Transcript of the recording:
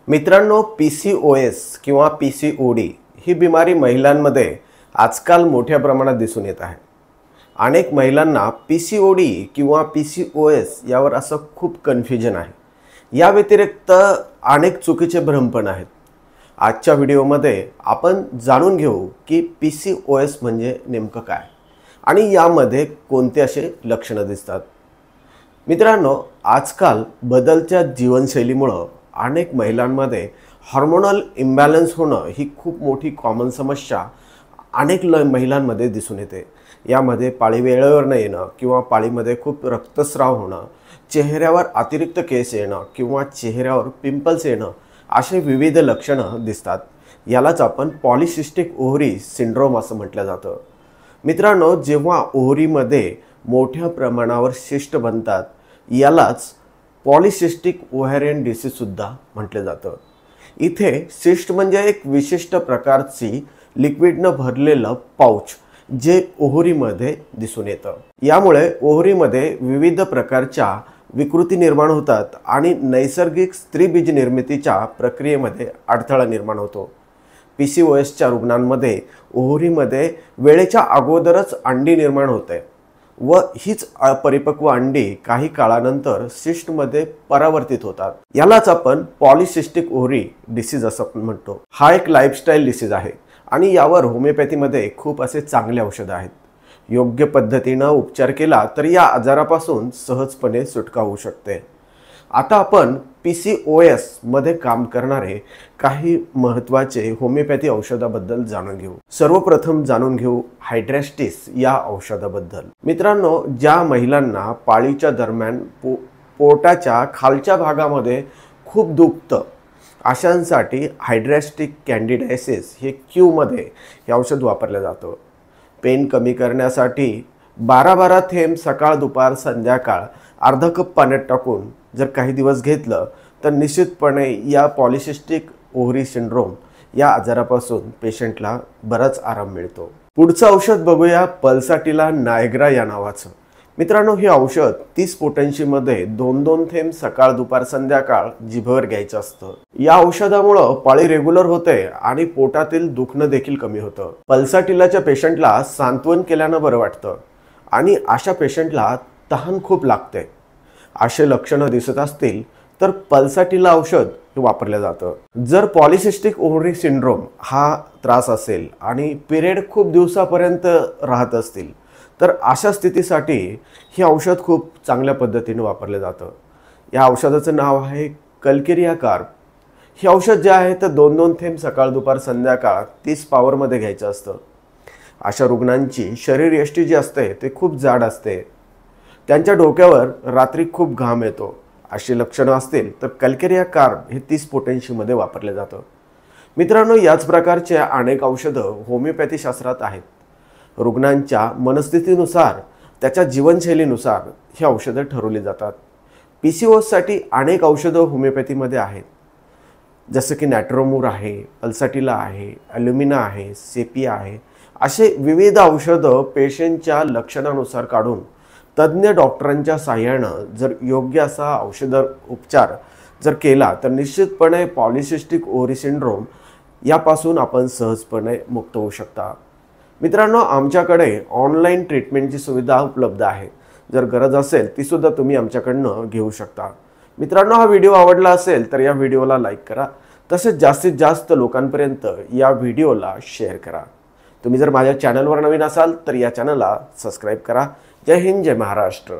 मित्रांनो, PCOS किंवा PCOD ही बिमारी महिलांमध्ये आजकाल मोठ्या प्रमाणात दिसून येत आहे। अनेक महिलांना PCOD किंवा PCOS यावर असं खूप कन्फ्युजन आहे। या व्यतिरिक्त अनेक चुकीचे भ्रम पण आहेत। आजच्या व्हिडिओमध्ये आपण जाणून घेऊ की PCOS म्हणजे नेमकं काय आणि यामध्ये कोणते असे लक्षणं दिसतात। मित्रांनो, आजकाल बदलत्या जीवनशैलीमुळे अनेक महिलांमध्ये हार्मोनल इम्बॅलन्स होणं ही खूप मोठी कॉमन समस्या अनेक महिलांमध्ये दिसून येते। यामध्ये पाळी वेळेवर न येणं किंवा पाळीमध्ये खूप रक्तस्राव होणं, चेहऱ्यावर अतिरिक्त केस येणं किंवा चेहऱ्यावर पिंपल्स येणं असे विविध लक्षणं दिसतात। यालाच आपण पॉलिसिस्टिक ओव्हरी सिंड्रोम असं म्हटलं जातं। मित्रांनो, जेव्हा ओव्हरीमध्ये मोठ्या प्रमाणावर सिस्ट बनतात यालाच पॉलिसिस्टिक ओव्हॅरियन डिसीज सुद्धा म्हटले जातं। इथे सिस्ट म्हणजे एक विशिष्ट प्रकारची लिक्विडनं भरलेलं पाउच जे ओव्हरीमध्ये दिसून येतं। यामुळे ओव्हरीमध्ये विविध प्रकारच्या विकृती निर्माण होतात आणि नैसर्गिक स्त्रीबीज निर्मितीच्या प्रक्रियेमध्ये अडथळा निर्माण होतो। PCOSच्या रुग्णांमध्ये ओव्हरीमध्ये वेळेच्या अगोदरच अंडी निर्माण होते व हीच अपरिपक्व अंडी काही काळानंतर सिस्टमध्ये परावर्तित होतात। यालाच आपण पॉलिसिस्टिक ओव्हरी डिसीज असं म्हणतो। हा एक लाईफस्टाईल डिसीज आहे आणि यावर होमिओपॅथीमध्ये खूप असे चांगले औषध आहेत। योग्य पद्धतीने उपचार केला तर या आजारापासून सहजपणे सुटका होऊ शकते। आता आपण PCOS मध्ये काम करणारे काही महत्त्वाचे होमिओपॅथी औषधाबद्दल जाणून घेऊ। सर्वप्रथम जाणून घेऊ हायड्रेस्टिस या औषधाबद्दल। मित्रांनो, ज्या महिलांना पाळीच्या दरम्यान पोटाच्या खालच्या भागामध्ये खूप दुखतं अशांसाठी हायड्रेस्टिक कॅन्डिडायसिस हे क्यू मध्ये हे औषध वापरले जातं। पेन कमी करण्यासाठी 12-12 थेंब सकाळ दुपार संध्याकाळ अर्धा कप पाण्यात टाकून जर काही दिवस घेतलं तर निश्चितपणे या पॉलिसिस्टिक ओव्हरी सिंड्रोम या आजारापासून पेशंटला बराच आराम मिळतो। पुढचं औषध बघूया पल्साटिला नायग्रा या नावाचं। मित्रांनो, हे औषध 30 पोटॅन्शीमध्ये 2-2 थेंब सकाळ दुपार संध्याकाळ जिभेवर घ्यायचं असतं। या औषधामुळे पाळी रेग्युलर होते आणि पोटातील दुखणं देखील कमी होतं। पल्साटिलाच्या पेशंटला सांत्वन केल्यानं बरं वाटतं आणि अशा पेशंटला तहान खूप लागते असे लक्षणं दिसत असतील तर पल्साटिला औषध हे वापरलं जातं। जर पॉलिसिस्टिक ओव्हरी सिंड्रोम हा त्रास असेल आणि पिरियड खूप दिवसापर्यंत राहत असतील तर अशा स्थितीसाठी हे औषध खूप चांगल्या पद्धतीने वापरले जातं। या औषधाचं नाव आहे कल्केरिया कार्ब। हे औषध जे आहे तर 2-2 थेंब सकाळ दुपार संध्याकाळ 30 पॉवरमध्ये घ्यायचं असतं। अशा रुग्णांची शरीरयष्टी जी असते ते खूप जाड असते, त्यांच्या डोक्यावर रात्री खूप घाम येतो अशी लक्षणं असतील तर कल्केरिया कार्ब हे 30 पोटॅन्शीमध्ये वापरले जातं। मित्रांनो, याच प्रकारचे अनेक औषधं होमिओपॅथी शास्त्रात आहेत। रुग्णांच्या मनस्थितीनुसार त्याच्या जीवनशैलीनुसार ही औषधं ठरवली जातात। PCOS साठी अनेक औषधं होमिओपॅथीमध्ये आहेत, जसं की नॅट्रोमूर आहे, पल्साटिला आहे, ॲल्युमिना आहे, सेपिया आहे। असे विविध औषधं पेशंटच्या लक्षणानुसार काढून तज्ज्ञ डॉक्टरांच्या सहाय्यानं जर योग्य असा औषध उपचार जर केला तर निश्चितपणे पॉलिसिस्टिक ओव्हरी सिंड्रोम यापासून आपण सहजपणे मुक्त होऊ शकता। मित्रांनो, आमच्याकडे ऑनलाईन ट्रीटमेंटची सुविधा उपलब्ध आहे। जर गरज असेल ती सुद्धा तुम्ही आमच्याकडनं घेऊ शकता। मित्रांनो, हा व्हिडिओ आवडला असेल तर या व्हिडिओला लाईक करा, तसेच जास्तीत जास्त लोकांपर्यंत या व्हिडिओला शेअर करा। तुम्ही जर माझ्या चॅनलवर नवीन असाल तर या चॅनलला सबस्क्राईब करा। जय हिंद, जय महाराष्ट्र।